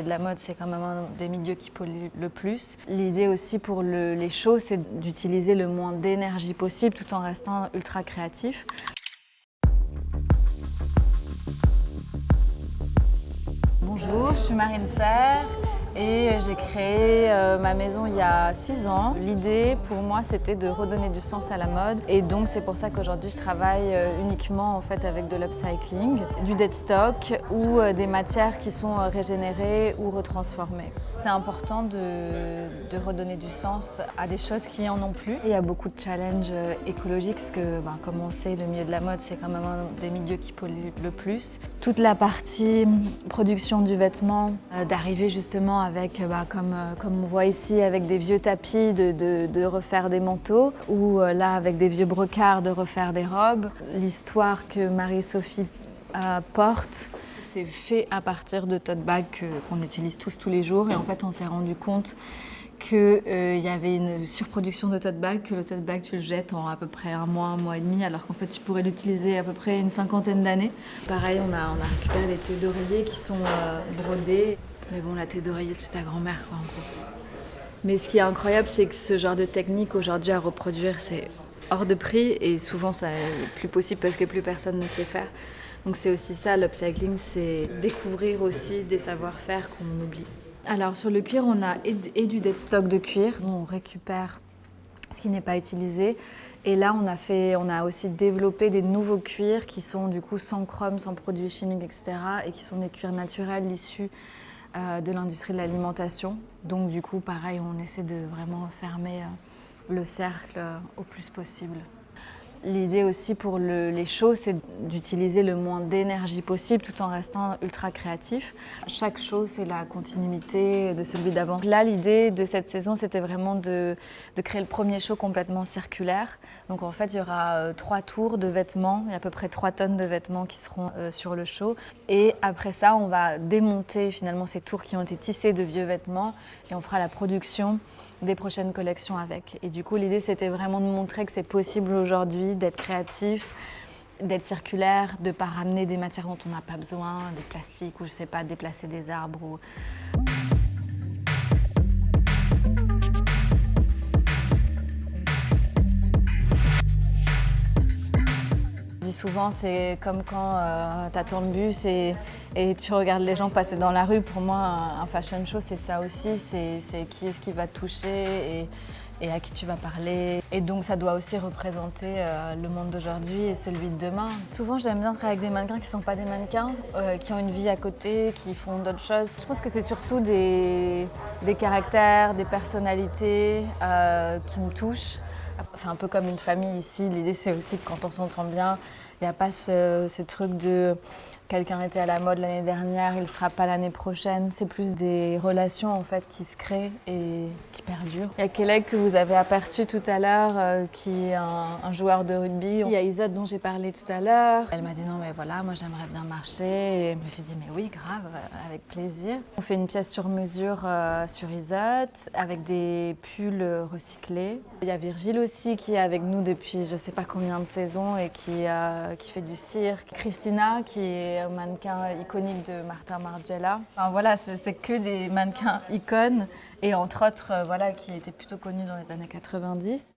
milieu de la mode, c'est quand même un des milieux qui pollue le plus. L'idée aussi pour les shows, c'est d'utiliser le moins d'énergie possible tout en restant ultra créatif. Bonjour, je suis Marine Serre et j'ai créé ma maison il y a 6 ans. L'idée pour moi c'était de redonner du sens à la mode et donc c'est pour ça qu'aujourd'hui je travaille uniquement en fait avec de l'upcycling, du dead stock ou des matières qui sont régénérées ou retransformées. C'est important de redonner du sens à des choses qui en ont plus. Il y a beaucoup de challenges écologiques parce que comme on sait le milieu de la mode c'est quand même un des milieux qui pollue le plus. Toute la partie production du vêtement, d'arriver justement avec, comme on voit ici, avec des vieux tapis, de refaire des manteaux, ou là avec des vieux brocards, de refaire des robes. L'histoire que Marie-Sophie porte, c'est fait à partir de tote bags qu'on utilise tous les jours. Et en fait, on s'est rendu compte qu'il y avait une surproduction de tote bags, que le tote bag tu le jettes en à peu près un mois et demi, alors qu'en fait tu pourrais l'utiliser à peu près une 50aine d'années. Pareil, on a récupéré les thés d'oreiller qui sont brodés. Mais bon, la thé d'oreiller de chez ta grand-mère, quoi, en gros. Mais ce qui est incroyable, c'est que ce genre de technique aujourd'hui à reproduire, c'est hors de prix et souvent ça n'est plus possible parce que plus personne ne sait faire. Donc c'est aussi ça, l'upcycling, c'est découvrir aussi des savoir-faire qu'on oublie. Alors sur le cuir, on a et du dead stock de cuir, on récupère ce qui n'est pas utilisé. Et là, on a aussi développé des nouveaux cuirs qui sont du coup sans chrome, sans produits chimiques, etc. et qui sont des cuirs naturels issus de l'industrie de l'alimentation. Donc du coup, pareil, on essaie de vraiment fermer le cercle au plus possible. L'idée aussi pour les shows, c'est d'utiliser le moins d'énergie possible tout en restant ultra créatif. Chaque show, c'est la continuité de celui d'avant. Là, l'idée de cette saison, c'était vraiment de créer le premier show complètement circulaire. Donc en fait, il y aura 3 tours de vêtements. Il y a à peu près 3 tonnes de vêtements qui seront sur le show. Et après ça, on va démonter finalement ces tours qui ont été tissés de vieux vêtements et on fera la production des prochaines collections avec. Et du coup, l'idée, c'était vraiment de montrer que c'est possible aujourd'hui d'être créatif, d'être circulaire, de ne pas ramener des matières dont on n'a pas besoin, des plastiques ou je sais pas, déplacer des arbres. Je dis souvent, c'est comme quand tu attends le bus et tu regardes les gens passer dans la rue. Pour moi, un fashion show, c'est ça aussi, c'est qui est-ce qui va te toucher et à qui tu vas parler. Et donc ça doit aussi représenter le monde d'aujourd'hui et celui de demain. Souvent j'aime bien travailler avec des mannequins qui ne sont pas des mannequins, qui ont une vie à côté, qui font d'autres choses. Je pense que c'est surtout des caractères, des personnalités qui me touchent. C'est un peu comme une famille ici. L'idée c'est aussi que quand on s'entend bien, il n'y a pas ce truc de quelqu'un était à la mode l'année dernière, il ne sera pas l'année prochaine. C'est plus des relations en fait qui se créent et qui perdurent. Il y a Kelek que vous avez aperçu tout à l'heure, qui est un joueur de rugby. Il y a Isotte dont j'ai parlé tout à l'heure. Elle m'a dit non mais voilà, moi j'aimerais bien marcher. Et je me suis dit mais oui grave, avec plaisir. On fait une pièce sur mesure sur Isotte avec des pulls recyclés. Il y a Virgile aussi qui est avec nous depuis je sais pas combien de saisons et qui fait du cirque. Christina qui est un mannequin iconique de Martin Margiela. Enfin, voilà, c'est que des mannequins icônes et entre autres qui étaient plutôt connus dans les années 90.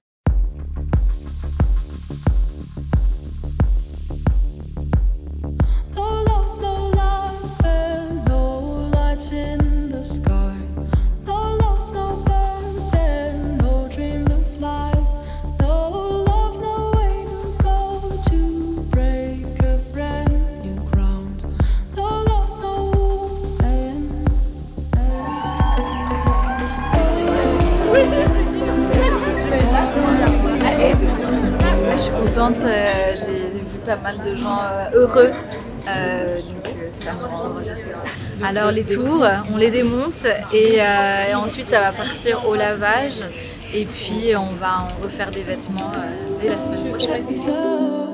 J'ai vu pas mal de gens heureux, donc ça me rend heureuse aussi. Alors les tours, on les démonte et ensuite ça va partir au lavage et puis on va en refaire des vêtements dès la semaine prochaine.